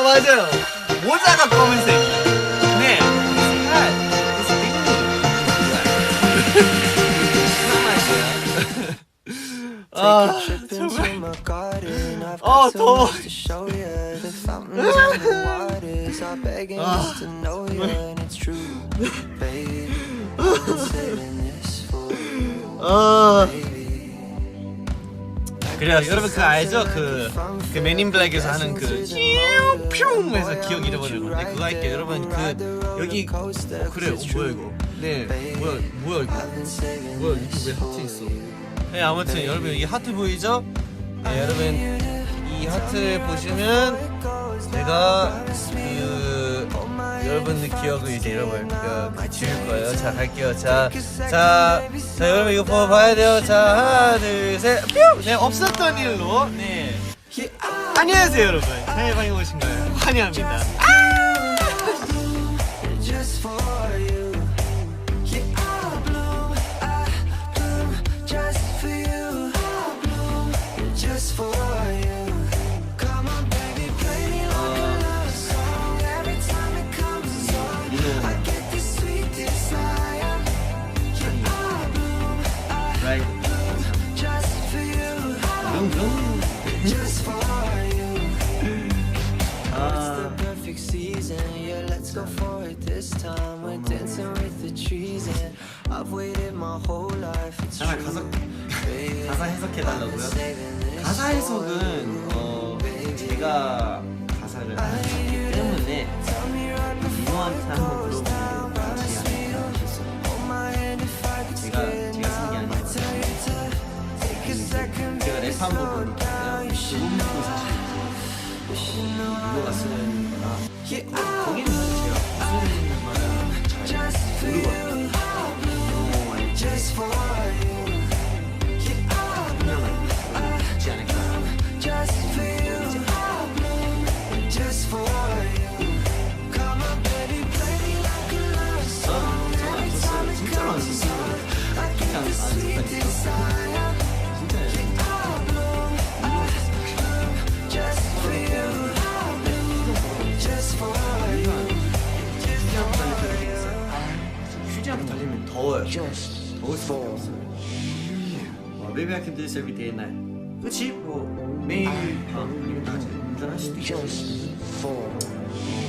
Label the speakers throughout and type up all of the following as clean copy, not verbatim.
Speaker 1: 맞아요. 모자가 검은색. 네. 아, 정말. 더워. 그래요. 여러분 그거 알죠? 그 맨인 블랙에서 하는 그 퓨 해서 기억 잃어버리는 건데 그거 할게요. 여러분 그 여기 그래요. 뭐야 이거? 네. 뭐야 이거? 뭐야 이거 왜 하트 있어? 네, 아무튼 여러분 여기 하트 보이죠? 네, 여러분 이 하트를 보시면 제가 그 여러분의 기억을 이제 여러분 지울 거예요. 자 갈게요. 자 여러분 이거 봐야 돼요. 자 하나 둘 셋 뿅! 네 없었던 일로 네 안녕하세요 여러분. 새해 방에 오신 거예요. 환영합니다. 정말 가사 해석해달라고요? 가사 해석은 제가 가사를 하기 때문에 이모한테 한번 물어보는 게 맞지 않을까 싶어요. 제가 쓴 게 아니고 제가 랩한 부분이 있는데요. 그 부분도 사실 이모가 쓰는 거라 거기는 제가 무슨 말을 잘 모르거든요. 휴지하고 달리면 더워요. 더울 수밖에 없어요. Maybe I can do this every day and night. 그치? 뭐 매일 밤까지 운전할 수도 있고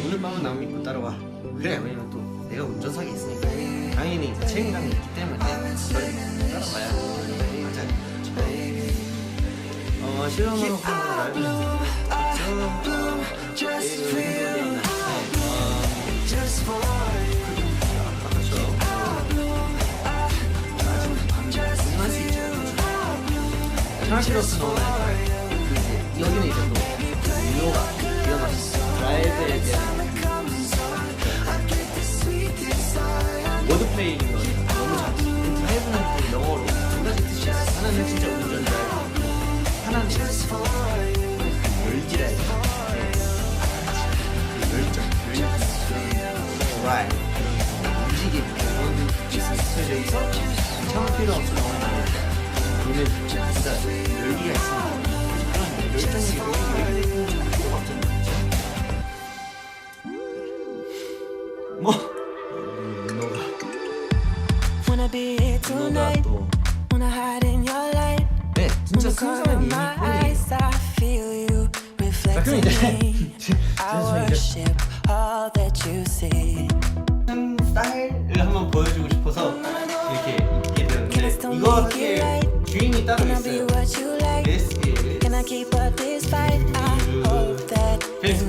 Speaker 1: 오늘 밤은 나 믿고 따라와. 그래 왜냐면 또 내가 운전석에 있으니까 당연히 책임감이 있기 때문에 저를 따라와야 맞아요. 실험으로 하는 걸 트라시로스 나오는 그 여기는 이제 또 미호가 기가 막히죠. 라이브에 대한 워드플레이인 거니까 너무 잘 드라이브는 또 영어로 두 가지 뜻이 있어요. 하나는 진짜 운전 드라이브, 하나는 열지라이브. 열정, 드라이브, 움직임 이런 뜻이 있어요. 여기서 참 필요 없이 나오는 거니까 우리는 진짜 열기가 있으니까 그런 열정이 열기가 필요가 없잖아요. 뭐 문어가 또 네 진짜
Speaker 2: 생선은 이미 꿀이에요. 자 그럼 이제
Speaker 1: 스타일을 한번 보여주고 싶어서 이렇게 입게 되었는데 이거 사실 주인이 따로 있어요. This is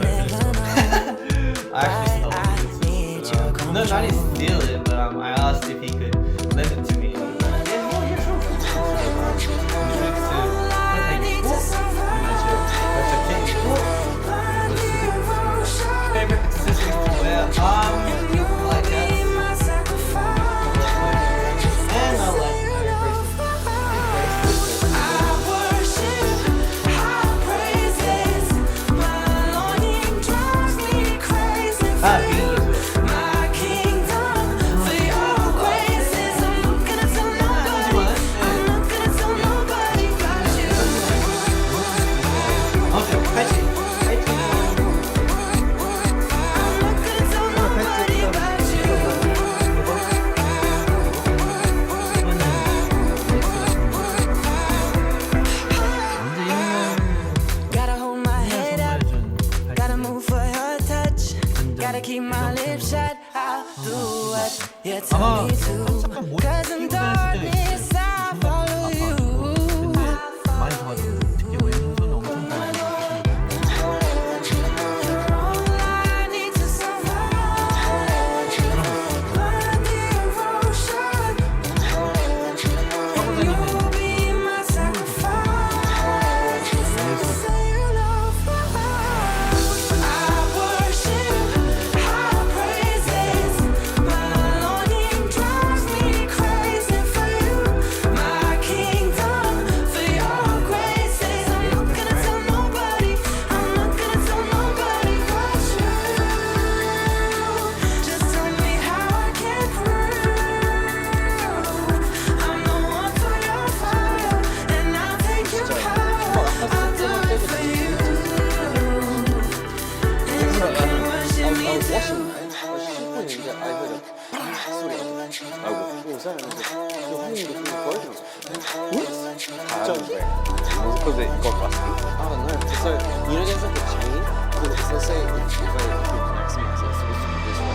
Speaker 1: I actually stole it. No, not even steal it, but I asked if he could lend it to me. Favorite accessories to wear? Like that. And I like bracelets.
Speaker 3: Keep my lips shut, I'll do what you tell
Speaker 1: 아마
Speaker 3: me to.
Speaker 1: 잠깐 못
Speaker 3: Cause in darkness I follow you.
Speaker 1: 근데 많이 좋아졌어요. 특히 왼손이 엄청 좋아져서
Speaker 3: All I need to survive. Find devotion. You'll be my sacrifice. Say you love me. I worship.
Speaker 4: Because it got rusty.
Speaker 5: I don't know. So you know, there's like a chain. So let's say if I maximize it, so it's this way.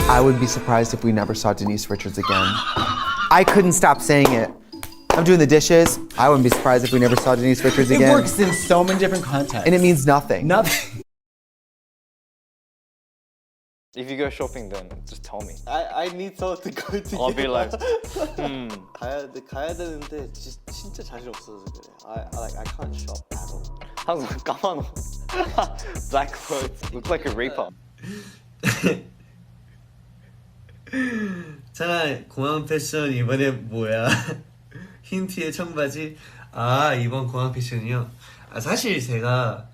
Speaker 6: I would be surprised if we never saw Denise Richards again. I couldn't stop saying it. I'm doing the dishes. I wouldn't be surprised if we never saw Denise Richards
Speaker 2: It
Speaker 6: again.
Speaker 2: works in so many different contexts.
Speaker 6: And it means nothing.
Speaker 2: nothing.
Speaker 4: If you go shopping, then just tell me.
Speaker 5: I need someone to go to.
Speaker 4: I'll be like,
Speaker 5: 가야 되는데 진짜 자신 없어서 그래. I can't shop at all.
Speaker 4: 항상 까만 옷. Black clothes. Look like a reaper.
Speaker 1: 찬아 공항 패션 이번에 뭐야? 흰 티에 청바지. 아 이번 공항 패션이요. 아 사실 제가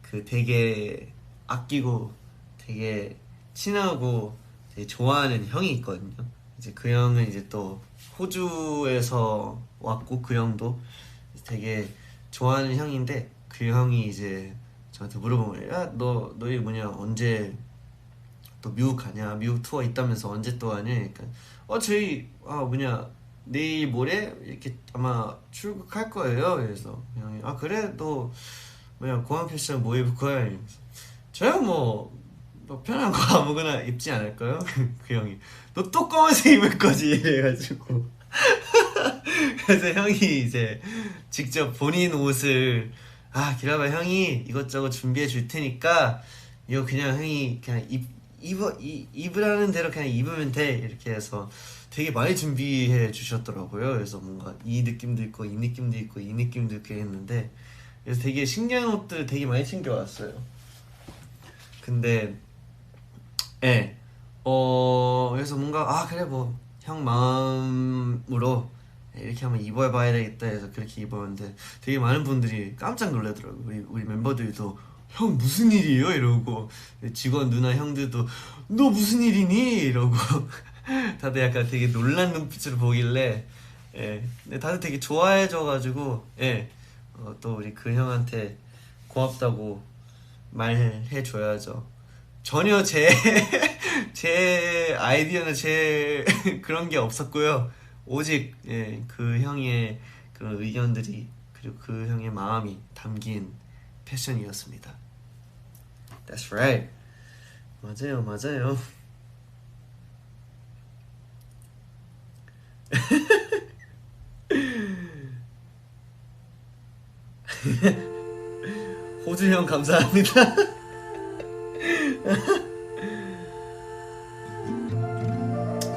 Speaker 1: 그 되게 아끼고 되게 친하고 되게 좋아하는 형이 있거든요. 이제 그 형은 이제 또 호주에서 왔고 그 형도 되게 좋아하는 형인데 그 형이 이제 저한테 물어보면 야 너희 뭐냐 언제 또 미국 가냐 미국 투어 있다면서 언제 또 가냐 그러니까 저희 뭐냐 내일 모레 이렇게 아마 출국할 거예요. 그래서 형이 그래 너 뭐냐 공항 패션 뭐 입을 거야 이러면서 저요 뭐 편한 거 아무거나 입지 않을까요? 그 형이 너 또 검은색 입을 거지 이래가지고 그래서 형이 이제 직접 본인 옷을 기라봐 형이 이것저것 준비해 줄 테니까 이거 그냥 형이 그냥 입으라는 대로 그냥 입으면 돼 이렇게 해서 되게 많이 준비해 주셨더라고요. 그래서 뭔가 이 느낌도 있고 이 느낌도 있고 이 느낌도 있고 했는데 그래서 되게 신기한 옷들 되게 많이 챙겨왔어요. 근데 그래서 뭔가 그래 뭐 형 마음으로 이렇게 한번 입어봐야 되겠다 해서 그렇게 입었는데 되게 많은 분들이 깜짝 놀라더라고요. 우리 멤버들도 형 무슨 일이에요? 이러고 직원 누나 형들도 너 무슨 일이니? 이러고 다들 약간 되게 놀란 눈빛으로 보길래 근데 다들 되게 좋아해줘가지고 또 우리 그 형한테 고맙다고 말해줘야죠. 전혀 제 아이디어는 제 그런 게 없었고요. 오직 그 형의 그런 의견들이 그리고 그 형의 마음이 담긴 패션이었습니다. That's right. 맞아요. 호주 형 감사합니다.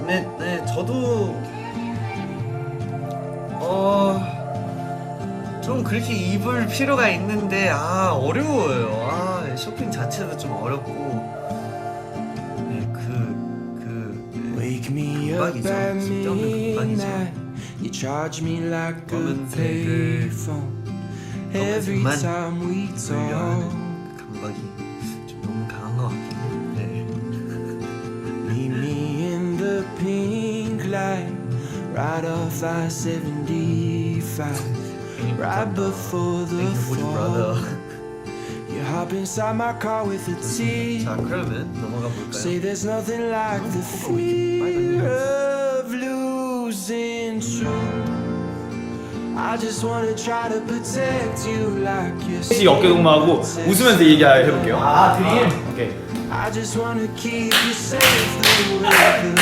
Speaker 1: 네, 저도 좀 그렇게 입을 필요가 있는데 어려워요. 쇼핑 자체도 좀 어렵고
Speaker 7: Wake me up
Speaker 1: 금방이죠.
Speaker 7: at
Speaker 1: 쓸데없는 금방이죠.
Speaker 7: midnight. You charge me like a
Speaker 1: 검은색을
Speaker 7: payphone every
Speaker 1: 검은색만
Speaker 7: time we talk.
Speaker 1: 분류하는 그 감각이 좀 너무 강한 것 같긴 해요.
Speaker 7: Meet me in the pink light, right off I-75, right before the
Speaker 1: Thank you for your
Speaker 7: fall.
Speaker 1: brother.
Speaker 7: You hop inside my car with a tea.
Speaker 1: 자, 그러면 넘어가
Speaker 7: Say
Speaker 1: 볼까요?
Speaker 7: there's nothing like the fear of losing truth. I just wanna try to protect you like you're
Speaker 8: 씨 어깨 동무하고 웃으면서 얘기해볼게요. 드림. 오케이.
Speaker 7: I just wanna keep you safe the way the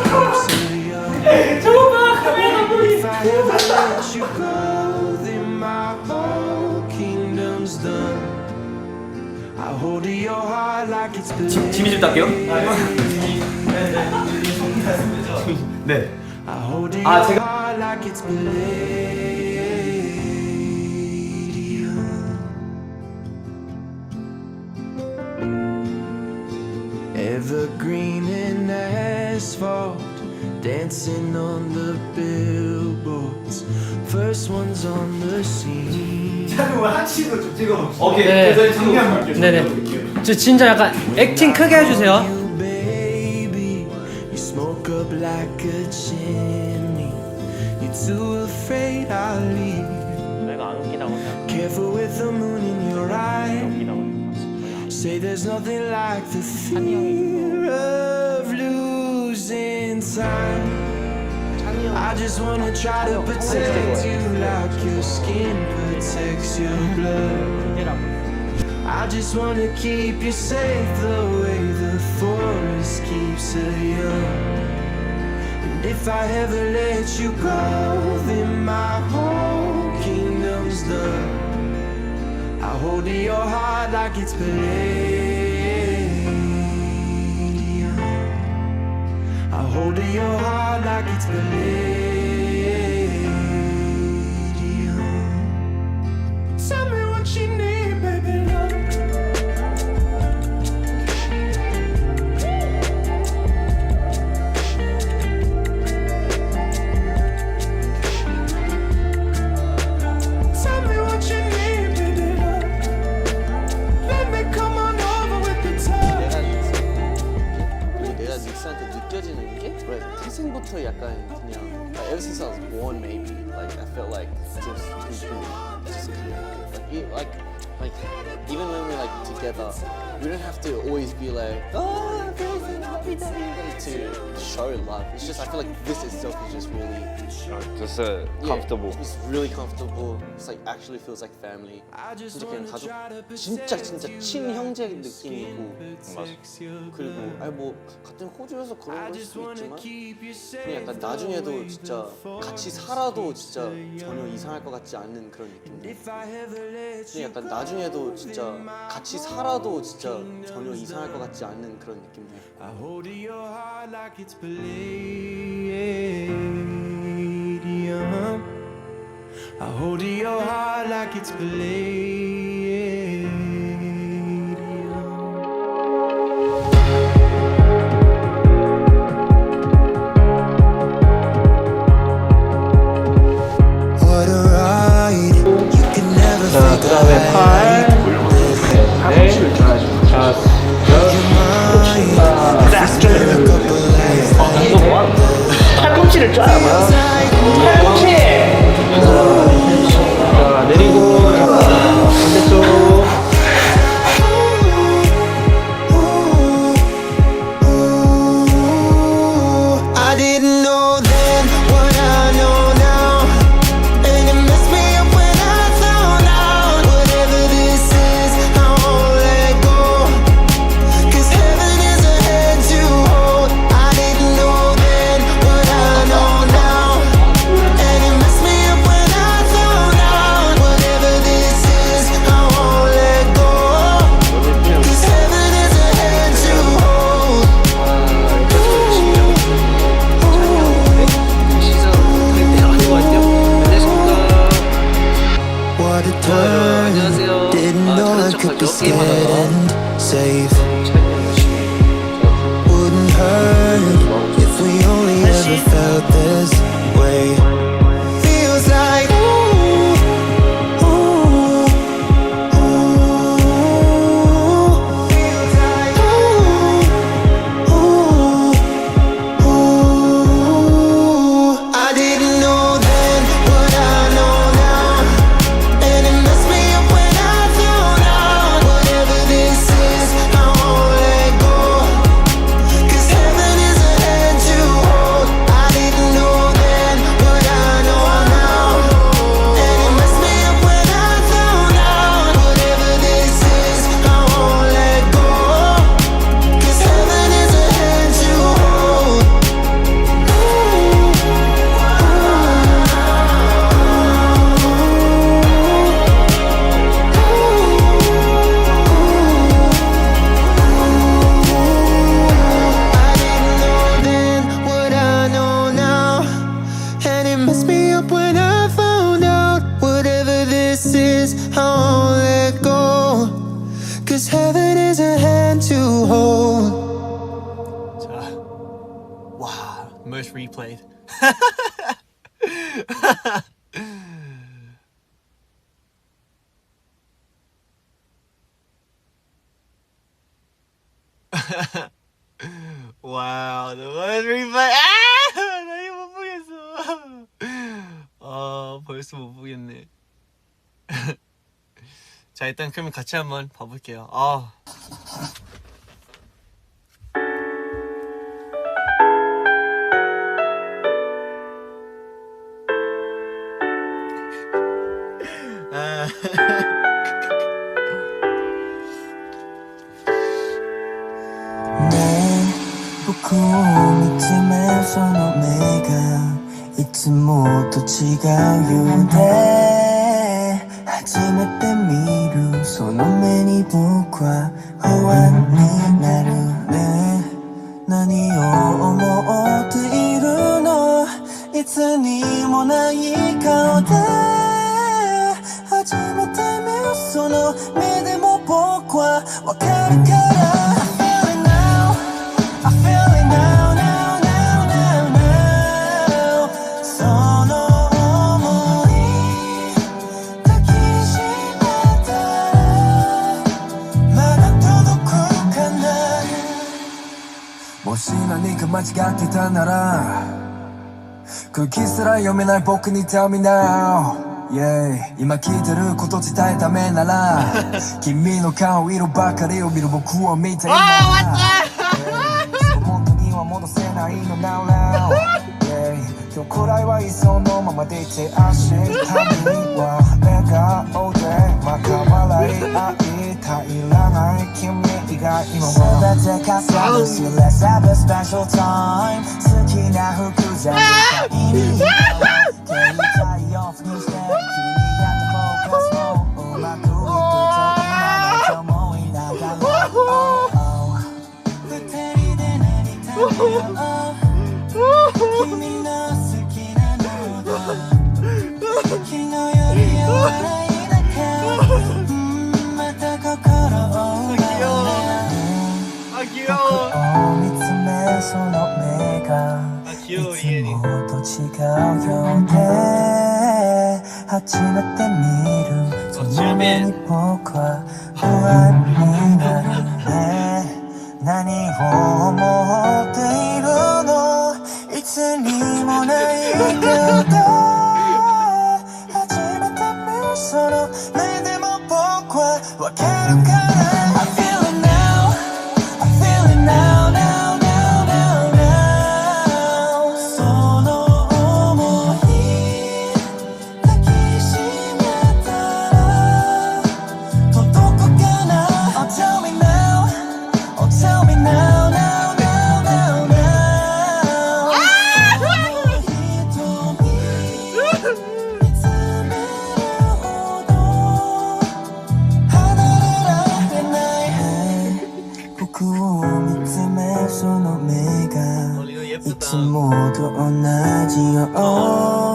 Speaker 7: forest keeps you young. If I ever let you go, then my whole kingdom's done. I hold your heart like it's
Speaker 8: 지미 좀 딸게요. 네.
Speaker 7: I hold your
Speaker 8: 제가-
Speaker 7: heart like it's Palladium. Evergreen and asphalt, dancing on the billboards. First one's on the scene.
Speaker 8: 오케이.
Speaker 9: 네.
Speaker 8: 그래서 정리한 볼게요.
Speaker 9: 네네. 저 진짜 약간 액팅 크게 해주세요.
Speaker 7: You, baby, you smoke up like a chimney. You're too afraid I'll leave.
Speaker 4: 내가 안 웃기다고 생각.
Speaker 7: Careful with the moon in your eye. Say there's nothing like the fear of losing time. I just wanna try to protect you like your skin protects your blood. I just wanna keep you safe the way the forest keeps it young. And if I ever let you go, then my whole kingdom's done. I hold your heart like it's Palladium. I hold your heart like it's Palladium. Tell me what you need, baby, love. Tell me what you need, baby, love. Let me come on over with the touch.
Speaker 5: 내가 닉스한테 느껴지는 게 태생부터 약간 그냥 ever since I was born maybe like I felt like just like even when we're like together we don't have to always be like to show love. It's just I feel like this itself is just really
Speaker 4: Just comfortable.
Speaker 5: It's really comfortable. It's like actually feels like family. 진짜 그냥 가족 진짜 친형제 느낌이고 그리고 뭐 같은 호주에서 그런 걸 수도 있지만 그냥 약간 나중에도 진짜 같이 살아도 진짜 전혀 이상할 것 같지 않는 그런 느낌. 그냥 약간 나중에도 진짜 같이 살아도 진짜 전혀 이상할 것 같지 않는 그런 느낌도 있고.
Speaker 7: I hold your heart like it's palladium. I hold your heart like it's palladium. What a ride. You can never
Speaker 9: 자, 그 다음에 팔, 네, 팔꿈치를 쫙. 팔꿈치. 자, 내리고 반대쪽.
Speaker 7: I didn't know then what I know now, and it messed me up when I found out. Whatever this is, I won't let go, 'cause heaven is a hand to hold. I didn't know then what I know now, and it messed me up when I found out. Whatever this is, I won't let go, 'cause heaven is a hand to hold. What a turn. Didn't know I could be scared and safe. Wouldn't hurt if we only ever felt this way. Feels like ooh, ooh, ooh. Feels like ooh, ooh, ooh. I didn't know then what I know now, and it messed me up when I found out. Whatever this is, I won't let go, 'cause heaven is a hand to hold. I didn't know then what I know now, and it messed me up when I found out. Whatever this is, I won't let go, 'cause heaven is a hand to hold. I didn't know then what I know now, and it messed me up when I found out. Whatever this is, I won't let go, 'cause heaven is a hand to hold.
Speaker 1: 와, most replayed. wow, the most replayed. 아, 나 이거 못 보겠어. 벌써 못 보겠네. 자, 일단 그러면 같이 한번 봐볼게요.
Speaker 7: 僕を見つめその目がいつもと違うようで、初めて見るその目に僕は不安になるね。何を思っているの、いつにもない顔で、初めて見るその目でも僕はわかるから。I feel it now, now, now, now, now. その想い抱きしめたらまだ届くかな。もし何か間違ってたなら空気すら読めない僕に Tell me now、yeah、 今聞いてること自体ダメなら君の顔色ばかりを見る僕を見てい本当には戻せないの Now now、yeah、 今日くらいはいそのままでいて明日には笑顔でまた笑い合いたいらない君以外今も全て重なる See let's have a special time 好きな服じゃないに携帯オフにして君にやったフォーカスもうまくいくとへ始まってみるその目に僕は不安になるね何を思っているのいつにもないけど初めて見るその目でも僕はわかるから I feel it now I feel it now now now now now その想い抱きしめたら届くかな Oh tell me now Oh tell me now now now now now 瞳見つめるほど離れられない僕を見つめるその目が
Speaker 1: 이거
Speaker 7: い
Speaker 1: 예쁘다.
Speaker 7: つもと同じよ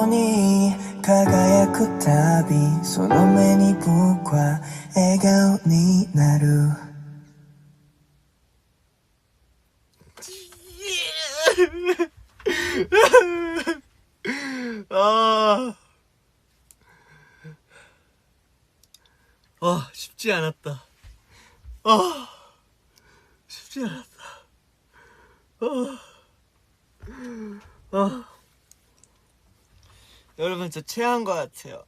Speaker 7: うに輝くたびその目に僕は笑顔になる
Speaker 1: 쉽지 않았다. 쉽지 않았다. 여러분 저 체한 것 같아요.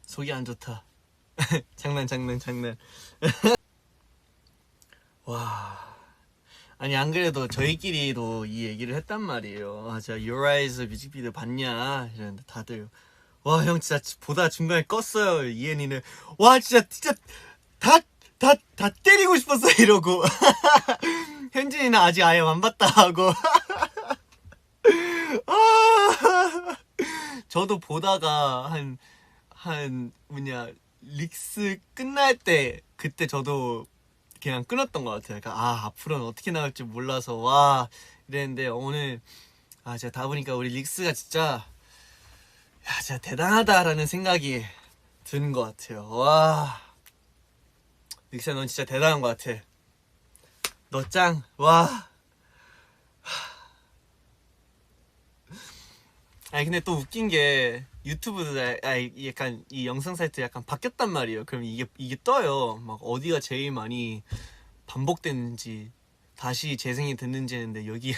Speaker 1: 속이 안 좋다. 장난. 와. 아니 안 그래도 저희끼리도 이 얘기를 했단 말이에요. 진짜 Your Eyes 뮤직비디오 봤냐 이러는데 다들 와 형 진짜 보다 중간에 껐어요. 이엔이는 와 진짜 다 때리고 싶었어 이러고 현진이는 아직 아예 안 봤다 하고 저도 보다가 한 릭스 끝날 때 그때 저도 그냥 끊었던 것 같아요. 그러니까 앞으로는 어떻게 나올지 몰라서 와 이랬는데 오늘 제가 다 보니까 우리 릭스가 진짜 진짜 대단하다라는 생각이 드는 것 같아요. 와 릭스야 넌 진짜 대단한 것 같아. 너 짱. 와. 아니 근데 또 웃긴 게 유튜브도 약간 이 영상 사이트 약간 바뀌었단 말이에요. 그럼 이게 떠요. 막 어디가 제일 많이 반복됐는지 다시 재생이 됐는지 했는데 여기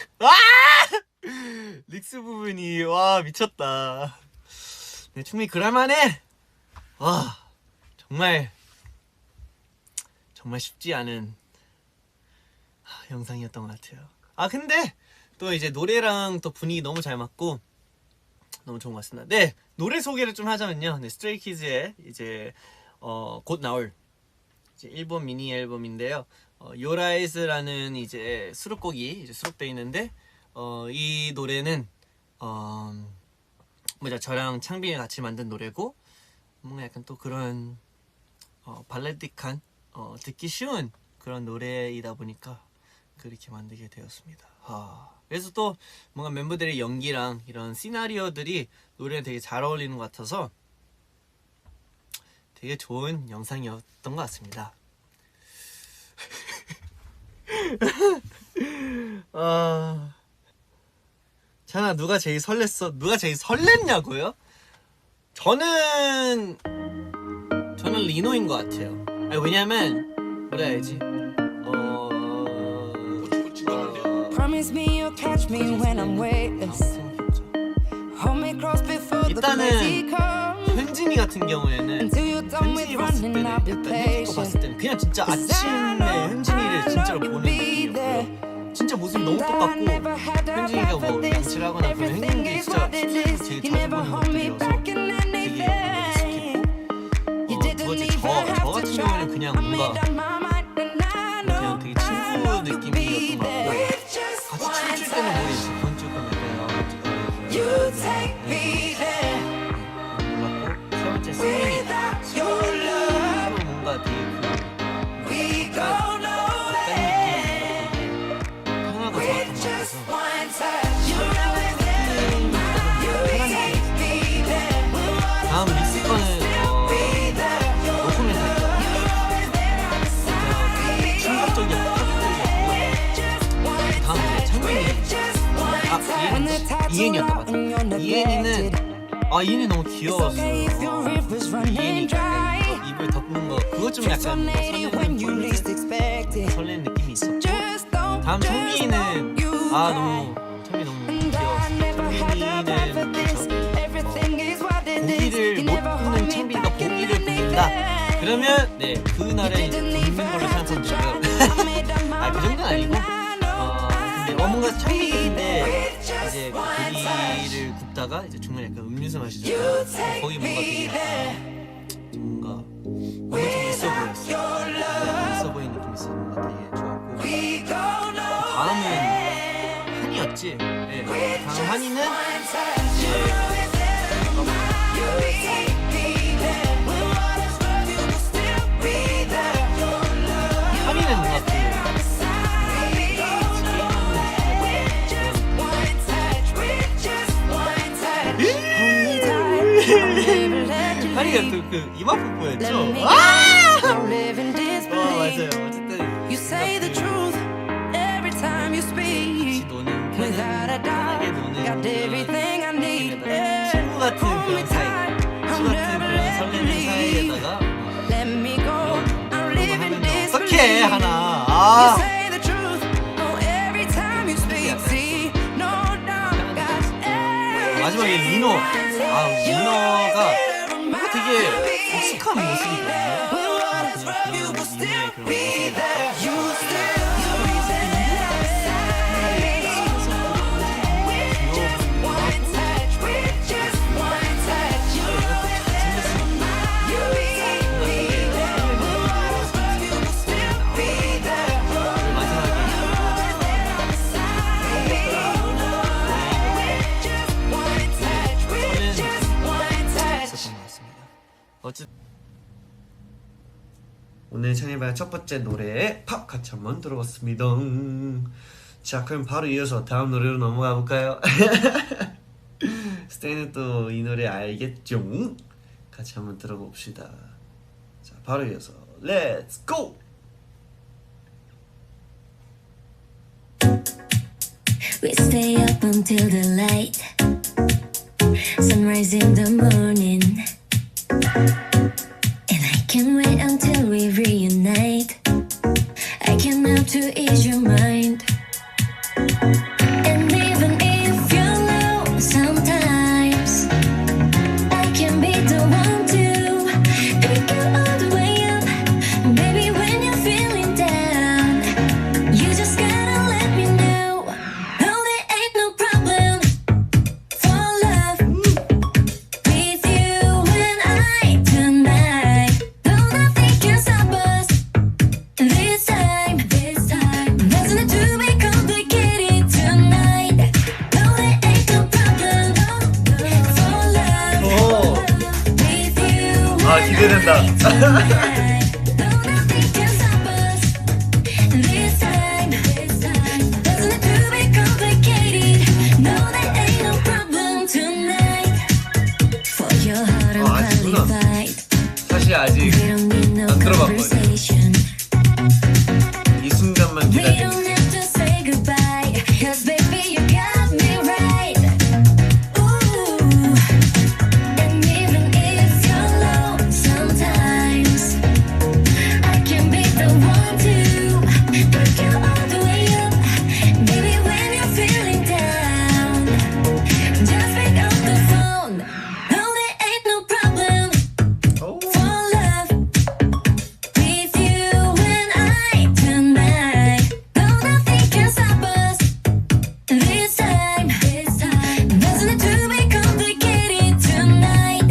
Speaker 1: 릭스 부분이 와 미쳤다. 네, 충분히 그럴만해. 와 정말 쉽지 않은 영상이었던 것 같아요. 근데 또 이제 노래랑 또 분위기 너무 잘 맞고 너무 좋은 것 같습니다. 네, 노래 소개를 좀 하자면요. 네, 스트레이키즈의 이제 곧 나올 이제 일본 미니 앨범인데요. Your Eyes라는 이제 수록곡이 이제 수록되어 있는데 이 노래는 저랑 창빈이 같이 만든 노래고 뭔가 약간 또 그런 발라딕한 듣기 쉬운 그런 노래이다 보니까 그렇게 만들게 되었습니다. 그래서 또 뭔가 멤버들의 연기랑 이런 시나리오들이 노래에 되게 잘 어울리는 것 같아서 되게 좋은 영상이었던 것 같습니다. 자나 누가 제일 설렜어? 누가 제일 설렜냐고요? 저는 리노인 것 같아요. 왜냐면 뭐라 해야지?
Speaker 3: Promise me you'll catch me when I'm weightless. Hold me close before the crazy
Speaker 1: 일단은
Speaker 3: comes.
Speaker 1: 현진이 같은 경우에는
Speaker 3: Until you're done with
Speaker 1: 현진이 봤을 때는
Speaker 3: running, I'll be
Speaker 1: 일단 현진이 거 봤을
Speaker 3: patient.
Speaker 1: 때는 그냥 진짜 아침에 현진이를 진짜로 보는 느낌이었고요. 진짜 모습이 너무 똑같고 현진이가 뭐 양치를 하거나 그러면 현진이 진짜 제일 자주 보는 모습이어서 되게 익숙했고 두 번째 저 같은 경우는 그냥 뭔가 그냥 되게 친구 느낌이었던 것 같고 같이 춤출 때는 모르겠어. 그건 조금
Speaker 3: You take me there.
Speaker 1: 몰랐고 세 번째 스윙이 또 뭔가 되게
Speaker 3: We go nowhere.
Speaker 1: 편하고 좋았던 것
Speaker 3: Just
Speaker 1: 같아서
Speaker 3: one touch. You're always there in mind. You take me there.
Speaker 1: 다음 믹스 거는 노코멘트 충격적이었고 파격적이었고 다음 이제 창빈이
Speaker 3: When the tide's
Speaker 1: 이엔이었다
Speaker 3: rough and you're
Speaker 1: 맞아. 이엔이는 이엔이 너무 귀여웠어.
Speaker 3: okay if your river's running
Speaker 1: 이엔이
Speaker 3: dry.
Speaker 1: 약간 입을 덮는 거 그것 좀 약간
Speaker 3: Tornado when you least expect it.
Speaker 1: 설레는 느낌이 있었고.
Speaker 3: Just don't
Speaker 1: 다음 청민이는 너무 청민 너무 귀여웠어. 청민이는 고기를 못 굽는 청빈이가 고기를 굽는다. 그러면 네 그날에 이제 굽는 걸로 생각하면 되고요. 그 정도는 아니고 근데 뭔가 청빈인데 이제 그 고기를 굽다가 이제 중간에 약간 음료수 마시잖아요. 거기 뭔가 되게 뭔가 너무 좀 있어 보였어. 있어 보이는 느낌이 있어. 뭔가 되게 좋았고. 다음은 한이었지. 네. 다음 한이는 한이는 뭔가 한이가 또 그 이마 뽀뽀였죠? 맞아요. 어쨌든
Speaker 3: You say the truth every time you speak.
Speaker 1: 노는
Speaker 3: Without a doubt, got everything I need. Yeah.
Speaker 1: 친구 같은 그런 사이, 친구 같은 그런 설레는 사이에다가
Speaker 3: Let me go. I'm living this.
Speaker 1: 어떡해 하나.
Speaker 3: You say the truth. Oh, every time you speak. See, no doubt, got everything.
Speaker 1: 마지막에 리노. 리노가 뭔가 되게 익숙한 모습이거든요. 리노의 그런 모습이 오늘 청해봐야 첫 번째 노래 팝 같이 한번 들어봤습니다. 자 그럼 바로 이어서 다음 노래로 넘어가 볼까요? 스테이는 또 이 노래 알겠죠? 같이 한번 들어봅시다. 자 바로 이어서 렛츠 고!
Speaker 10: We stay up until the light, sunrise in the morning, and I can't wait until we reunite. I can't help to ease your mind. And even if you're low sometimes, I can be the one to pick you all the way up. Baby, when you're feeling down, you just gotta let me know. Oh, there ain't no problem for love with you and I tonight. No, nothing can stop us this time. Doesn't it to be complicated tonight? No, there ain't no problem for love with you and I
Speaker 1: 기대된다.
Speaker 10: tonight. No, nothing can stop us this time. Doesn't it to be complicated? No, there ain't no problem tonight. For your heart I'm
Speaker 1: 아직구나.
Speaker 10: qualified.
Speaker 1: 사실 아직
Speaker 10: We don't need no
Speaker 1: 안 들어봤거든요.
Speaker 10: conversation.
Speaker 1: 이 순간만
Speaker 10: We
Speaker 1: 기다리고
Speaker 10: don't have to say goodbye, 'cause baby you got me right. Ooh. And even if you're low sometimes, I can be the one to pick you all the way up. Baby, when you're feeling down, just pick up the phone. No, there ain't no problem for love with you and I tonight. No, nothing can stop us this time. Doesn't it to be complicated tonight?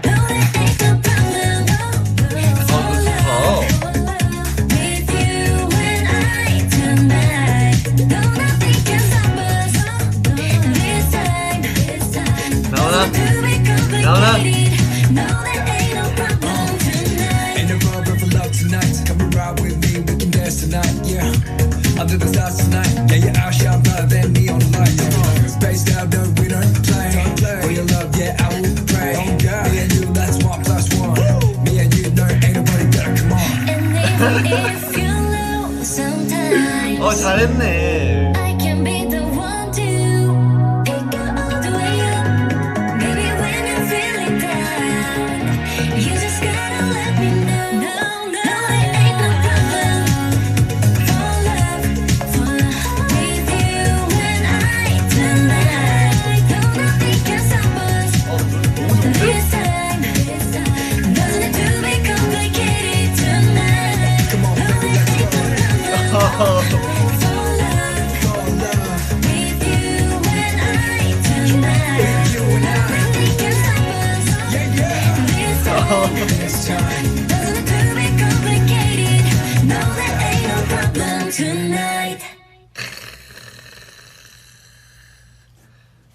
Speaker 10: No, there ain't no problem for love with you and I tonight. No, nothing can stop us this time.
Speaker 1: 나오나?
Speaker 10: Doesn't it to be
Speaker 1: 나오나?
Speaker 10: complicated? No, there ain't no problem tonight.
Speaker 7: Ain't no problem for love tonight. Come and ride with me, we can dance tonight, yeah. Under the stars tonight, yeah, you outshine brighter than me on the light, yeah. Spaced out, no, we don't play. For your love, yeah, I will pray. Me and you, that's 1+1. Me and you, no, ain't nobody better, come on.
Speaker 10: And even if you're low sometimes,
Speaker 1: 잘했네.
Speaker 10: I can be the one to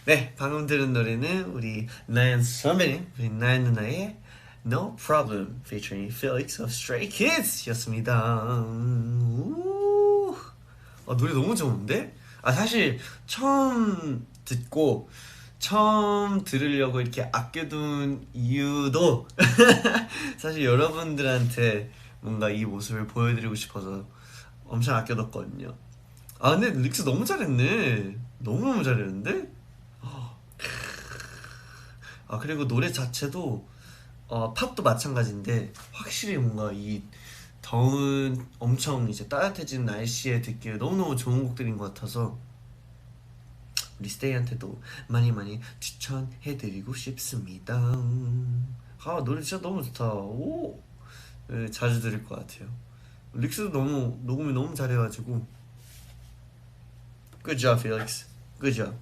Speaker 1: 네, 방금 들은 노래는 우리 나연 선배님, 우리 나연 누나의 No Problem featuring Felix of Stray Kids 였습니다. 노래 너무 좋은데? 사실 처음 듣고 처음 들으려고 이렇게 아껴둔 이유도 사실 여러분들한테 뭔가 이 모습을 보여드리고 싶어서 엄청 아껴뒀거든요. 근데 릭스 너무 잘했네. 너무너무 잘했는데? 그리고 노래 자체도 팝도 마찬가지인데 확실히 뭔가 이 더운 엄청 이제 따뜻해지는 날씨에 듣기에 너무너무 좋은 곡들인 것 같아서 우리 스테이한테도 많이 추천해드리고 싶습니다. 노래 진짜 너무 좋다. 네, 자주 들을 것 같아요. 릭스도 너무 녹음을 너무 잘해가지고 Good job, Felix. Good job.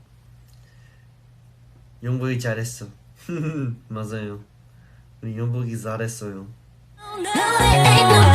Speaker 1: 영복이 잘했어. 맞아요. 우리 영복이 잘했어요.
Speaker 10: No, it ain't no